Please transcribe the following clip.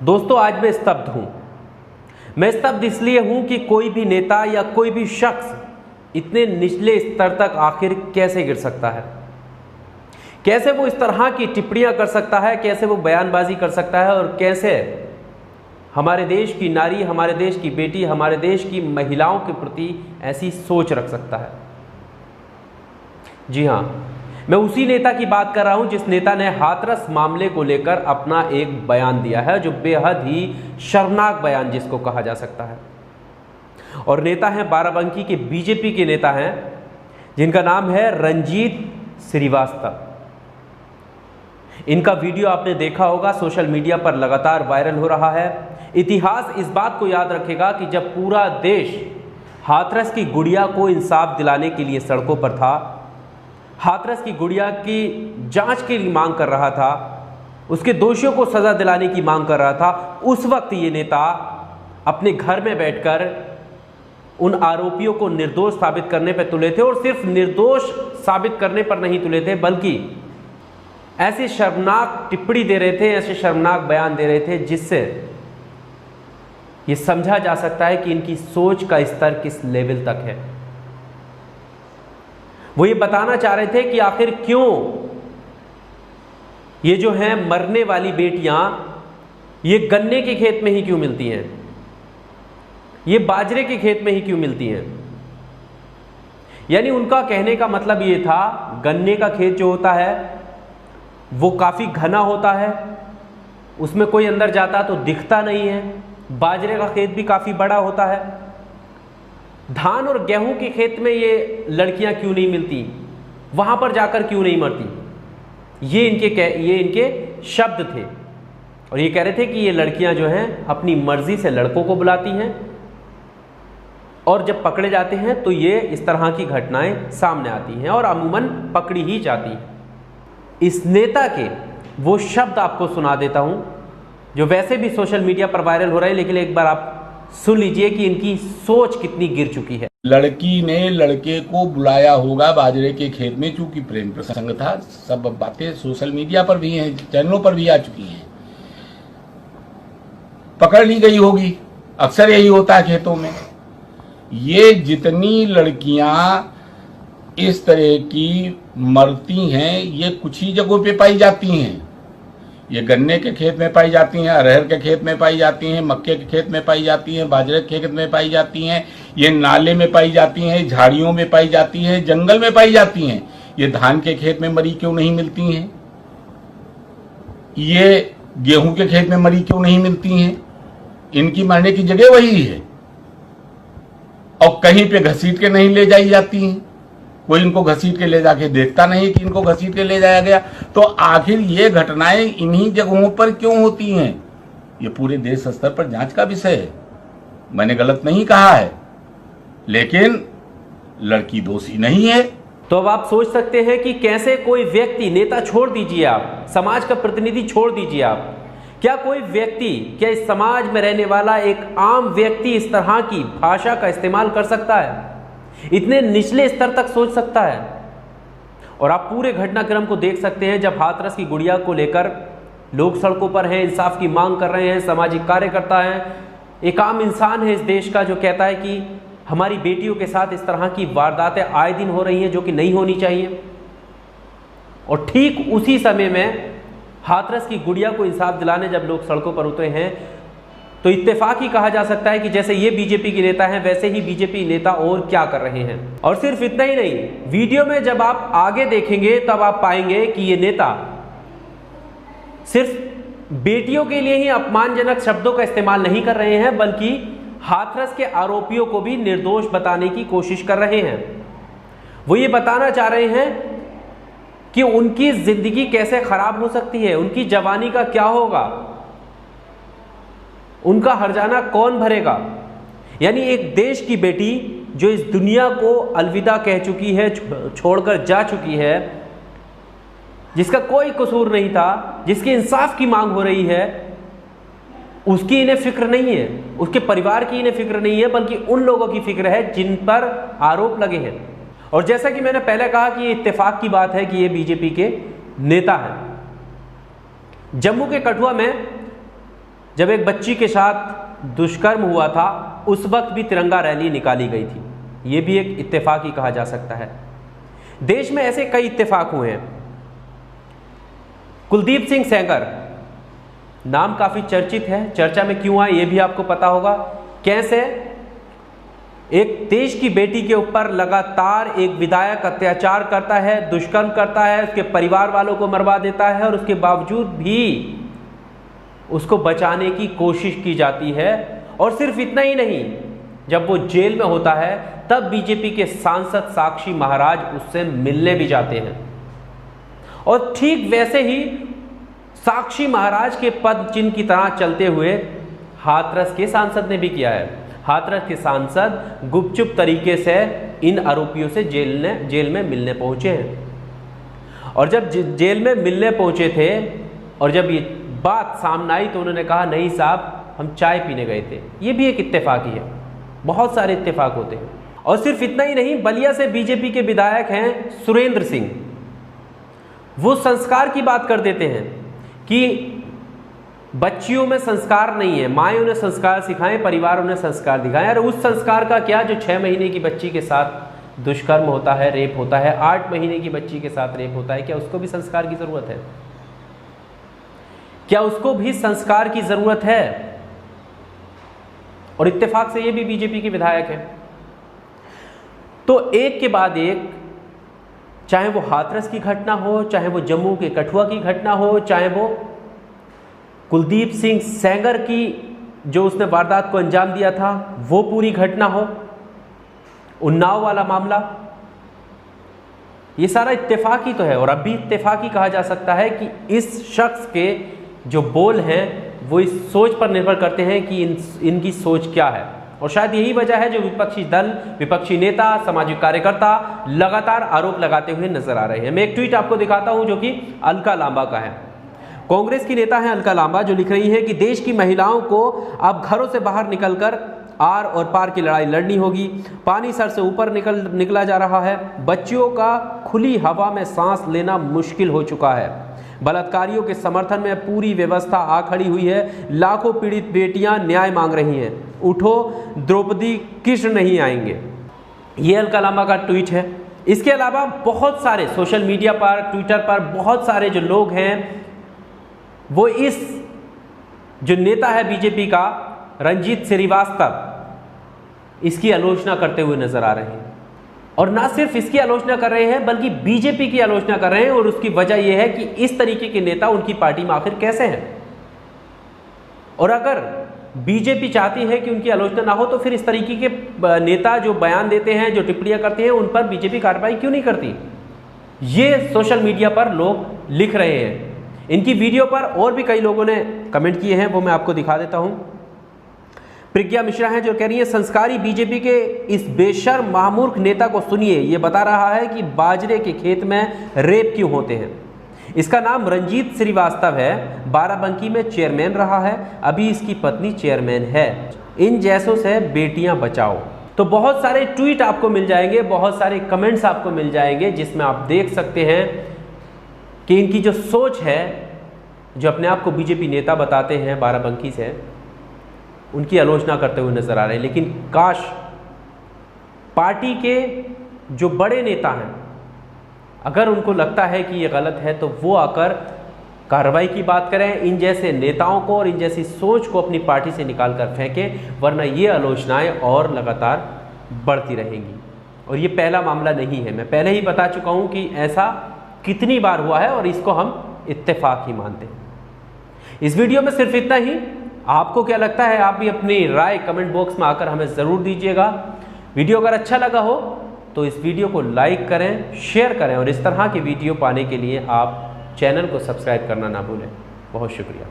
दोस्तों, आज मैं स्तब्ध हूं। मैं स्तब्ध इसलिए हूं कि कोई भी नेता या कोई भी शख्स इतने निचले स्तर तक आखिर कैसे गिर सकता है, कैसे वो इस तरह की टिप्पणियां कर सकता है, कैसे वो बयानबाजी कर सकता है और कैसे हमारे देश की नारी, हमारे देश की बेटी, हमारे देश की महिलाओं के प्रति ऐसी सोच रख सकता है। जी हां, मैं उसी नेता की बात कर रहा हूं जिस नेता ने हाथरस मामले को लेकर अपना एक बयान दिया है, जो बेहद ही शर्मनाक बयान जिसको कहा जा सकता है। और नेता हैं बाराबंकी के बीजेपी के नेता हैं जिनका नाम है रंजीत श्रीवास्तव। इनका वीडियो आपने देखा होगा, सोशल मीडिया पर लगातार वायरल हो रहा है। इतिहास इस बात को याद रखेगा कि जब पूरा देश हाथरस की गुड़िया को इंसाफ दिलाने के लिए सड़कों पर था, हाथरस की गुड़िया की जांच की मांग कर रहा था, उसके दोषियों को सजा दिलाने की मांग कर रहा था, उस वक्त ये नेता अपने घर में बैठकर उन आरोपियों को निर्दोष साबित करने पर तुले थे। और सिर्फ निर्दोष साबित करने पर नहीं तुले थे, बल्कि ऐसी शर्मनाक टिप्पणी दे रहे थे, ऐसे शर्मनाक बयान दे रहे थे जिससे ये समझा जा सकता है कि इनकी सोच का स्तर किस लेवल तक है। वो ये बताना चाह रहे थे कि आखिर क्यों ये जो हैं मरने वाली बेटियां ये गन्ने के खेत में ही क्यों मिलती हैं, ये बाजरे के खेत में ही क्यों मिलती हैं। यानी उनका कहने का मतलब ये था, गन्ने का खेत जो होता है वो काफी घना होता है, उसमें कोई अंदर जाता तो दिखता नहीं है। बाजरे का खेत भी काफी बड़ा होता है। धान और गेहूं के खेत में ये लड़कियां क्यों नहीं मिलती, वहां पर जाकर क्यों नहीं मरती। ये इनके शब्द थे। और ये कह रहे थे कि ये लड़कियां जो हैं अपनी मर्जी से लड़कों को बुलाती हैं और जब पकड़े जाते हैं तो ये इस तरह की घटनाएं सामने आती हैं और अमूमन पकड़ी ही जाती हैं। इस नेता के वो शब्द आपको सुना देता हूं जो वैसे भी सोशल मीडिया पर वायरल हो रहे हैं, लेकिन एक बार आप सुन लीजिए कि इनकी सोच कितनी गिर चुकी है। लड़की ने लड़के को बुलाया होगा बाजरे के खेत में, चूंकि प्रेम प्रसंग था। सब बातें सोशल मीडिया पर भी हैं, चैनलों पर भी आ चुकी हैं। पकड़ ली गई होगी, अक्सर यही होता है खेतों में। ये जितनी लड़कियां इस तरह की मरती हैं, ये कुछ ही जगहों पे पाई जाती हैं। ये गन्ने के खेत में पाई जाती हैं, अरहर के खेत में पाई जाती हैं, मक्के के खेत में पाई जाती हैं, बाजरे के खेत में पाई जाती हैं, ये नाले में पाई जाती हैं, झाड़ियों में पाई जाती हैं, जंगल में पाई जाती हैं। ये धान के खेत में मरी क्यों नहीं मिलती हैं, ये गेहूं के खेत में मरी क्यों नहीं मिलती हैं। इनकी मरने की जगह वही है और कहीं पे घसीट के नहीं ले जाई जाती हैं। कोई इनको घसीट के ले जाके देखता नहीं कि इनको घसीट के ले जाया गया। तो आखिर ये घटनाएं इन्हीं जगहों पर क्यों होती हैं, ये पूरे देश स्तर पर जांच का विषय है। मैंने गलत नहीं कहा है, लेकिन लड़की दोषी नहीं है। तो अब आप सोच सकते हैं कि कैसे कोई व्यक्ति, नेता छोड़ दीजिए आप, समाज का प्रतिनिधि छोड़ दीजिए आप, क्या कोई व्यक्ति, क्या इस समाज में रहने वाला एक आम व्यक्ति इस तरह की भाषा का इस्तेमाल कर सकता है, इतने निचले स्तर तक सोच सकता है। और आप पूरे घटनाक्रम को देख सकते हैं जब हाथरस की गुड़िया को लेकर लोग सड़कों पर हैं, इंसाफ की मांग कर रहे हैं, सामाजिक कार्यकर्ता हैं, एक आम इंसान है इस देश का जो कहता है कि हमारी बेटियों के साथ इस तरह की वारदातें आए दिन हो रही हैं जो कि नहीं होनी चाहिए। और ठीक उसी समय में हाथरस की गुड़िया को इंसाफ दिलाने जब लोग सड़कों पर उतरे हैं तो इत्तेफाक ही कहा जा सकता है कि जैसे ये बीजेपी के नेता हैं वैसे ही बीजेपी नेता और क्या कर रहे हैं। और सिर्फ इतना ही नहीं, वीडियो में जब आप आगे देखेंगे तब आप पाएंगे कि ये नेता सिर्फ बेटियों के लिए ही अपमानजनक शब्दों का इस्तेमाल नहीं कर रहे हैं, बल्कि हाथरस के आरोपियों को भी निर्दोष बताने की कोशिश कर रहे हैं। वो ये बताना चाह रहे हैं कि उनकी जिंदगी कैसे खराब हो सकती है, उनकी जवानी का क्या होगा, उनका हर्जाना कौन भरेगा। यानी एक देश की बेटी जो इस दुनिया को अलविदा कह चुकी है, छोड़कर जा चुकी है, जिसका कोई कसूर नहीं था, जिसकी इंसाफ की मांग हो रही है, उसकी इन्हें फिक्र नहीं है, उसके परिवार की इन्हें फिक्र नहीं है, बल्कि उन लोगों की फिक्र है जिन पर आरोप लगे हैं। और जैसा कि मैंने पहले कहा कि ये इत्तेफाक की बात है कि ये बीजेपी के नेता हैं। जम्मू के कठुआ में जब एक बच्ची के साथ दुष्कर्म हुआ था उस वक्त भी तिरंगा रैली निकाली गई थी। ये भी एक इत्तेफाक ही कहा जा सकता है। देश में ऐसे कई इत्तेफाक हुए हैं। कुलदीप सिंह सेंगर नाम काफी चर्चित है, चर्चा में क्यों आए ये भी आपको पता होगा। कैसे एक देश की बेटी के ऊपर लगातार एक विधायक अत्याचार करता है, दुष्कर्म करता है, उसके परिवार वालों को मरवा देता है और उसके बावजूद भी उसको बचाने की कोशिश की जाती है। और सिर्फ इतना ही नहीं, जब वो जेल में होता है तब बीजेपी के सांसद साक्षी महाराज उससे मिलने भी जाते हैं। और ठीक वैसे ही साक्षी महाराज के पद चिन्ह की तरह चलते हुए हाथरस के सांसद ने भी किया है। हाथरस के सांसद गुपचुप तरीके से इन आरोपियों से जेल में मिलने पहुंचे हैं। और जब जेल में मिलने पहुंचे थे और जब ये बात सामने आई तो उन्होंने कहा नहीं साहब हम चाय पीने गए थे। ये भी एक इत्तेफाक ही है, बहुत सारे इत्तेफाक होते हैं। और सिर्फ इतना ही नहीं, बलिया से बीजेपी के विधायक हैं सुरेंद्र सिंह, वो संस्कार की बात कर देते हैं कि बच्चियों में संस्कार नहीं है, माएँ उन्हें संस्कार सिखाएं, परिवार उन्हें संस्कार दिखाएं। और उस संस्कार का क्या जो 6 महीने की बच्ची के साथ दुष्कर्म होता है, रेप होता है, 8 महीने की बच्ची के साथ रेप होता है, क्या उसको भी संस्कार की जरूरत है? क्या उसको भी संस्कार की जरूरत है? और इत्तेफाक से ये भी बीजेपी के विधायक हैं। तो एक के बाद एक, चाहे वो हाथरस की घटना हो, चाहे वो जम्मू के कठुआ की घटना हो, चाहे वो कुलदीप सिंह सेंगर की जो उसने वारदात को अंजाम दिया था वो पूरी घटना हो, उन्नाव वाला मामला, ये सारा इत्तेफाक ही तो है। और अब भी इत्तेफाक ही कहा जा सकता है कि इस शख्स के जो बोल हैं वो इस सोच पर निर्भर करते हैं कि इनकी सोच क्या है। और शायद यही वजह है जो विपक्षी दल, विपक्षी नेता, सामाजिक कार्यकर्ता लगातार आरोप लगाते हुए नजर आ रहे हैं। मैं एक ट्वीट आपको दिखाता हूं जो कि अलका लांबा का है। कांग्रेस की नेता है अलका लांबा, जो लिख रही है कि देश की महिलाओं को अब घरों से बाहर निकलकर आर और पार की लड़ाई लड़नी होगी। पानी सर से ऊपर निकला जा रहा है। बच्चियों का खुली हवा में सांस लेना मुश्किल हो चुका है। बलात्कारियों के समर्थन में पूरी व्यवस्था आ खड़ी हुई है। लाखों पीड़ित बेटियां न्याय मांग रही हैं। उठो, द्रौपदी कृष्ण नहीं आएंगे। ये अलका लांबा का ट्वीट है। इसके अलावा बहुत सारे सोशल मीडिया पर, ट्विटर पर बहुत सारे जो लोग हैं वो इस जो नेता है बीजेपी का रंजीत श्रीवास्तव, इसकी आलोचना करते हुए नजर आ रहे हैं। और ना सिर्फ इसकी आलोचना कर रहे हैं बल्कि बीजेपी की आलोचना कर रहे हैं। और उसकी वजह यह है कि इस तरीके के नेता उनकी पार्टी में आखिर कैसे हैं। और अगर बीजेपी चाहती है कि उनकी आलोचना ना हो तो फिर इस तरीके के नेता जो बयान देते हैं, जो टिप्पणियां करते हैं, उन पर बीजेपी कार्रवाई क्यों नहीं करती? ये सोशल मीडिया पर लोग लिख रहे हैं। इनकी वीडियो पर और भी कई लोगों ने कमेंट किए हैं, वो मैं आपको दिखा देता हूं। प्रज्ञा मिश्रा हैं जो कह रही है संस्कारी बीजेपी के इस बेशर्म महामूर्ख नेता को सुनिए, ये बता रहा है कि बाजरे के खेत में रेप क्यों होते हैं। इसका नाम रंजीत श्रीवास्तव है, बाराबंकी में चेयरमैन रहा है, अभी इसकी पत्नी चेयरमैन है। इन जैसों से बेटियां बचाओ। तो बहुत सारे ट्वीट आपको मिल जाएंगे, बहुत सारे कमेंट्स आपको मिल जाएंगे जिसमें आप देख सकते हैं कि इनकी जो सोच है, जो अपने आप को बीजेपी नेता बताते हैं बाराबंकी से, उनकी आलोचना करते हुए नजर आ रहे हैं। लेकिन काश पार्टी के जो बड़े नेता हैं, अगर उनको लगता है कि ये गलत है तो वो आकर कार्रवाई की बात करें, इन जैसे नेताओं को और इन जैसी सोच को अपनी पार्टी से निकाल कर फेंकें, वरना ये आलोचनाएं और लगातार बढ़ती रहेंगी। और ये पहला मामला नहीं है, मैं पहले ही बता चुका हूं कि ऐसा कितनी बार हुआ है और इसको हम इत्तेफाक ही मानते हैं। इस वीडियो में सिर्फ इतना ही। आपको क्या लगता है? आप भी अपनी राय कमेंट बॉक्स में आकर हमें ज़रूर दीजिएगा। वीडियो अगर अच्छा लगा हो तो इस वीडियो को लाइक करें, शेयर करें और इस तरह के वीडियो पाने के लिए आप चैनल को सब्सक्राइब करना ना भूलें। बहुत शुक्रिया।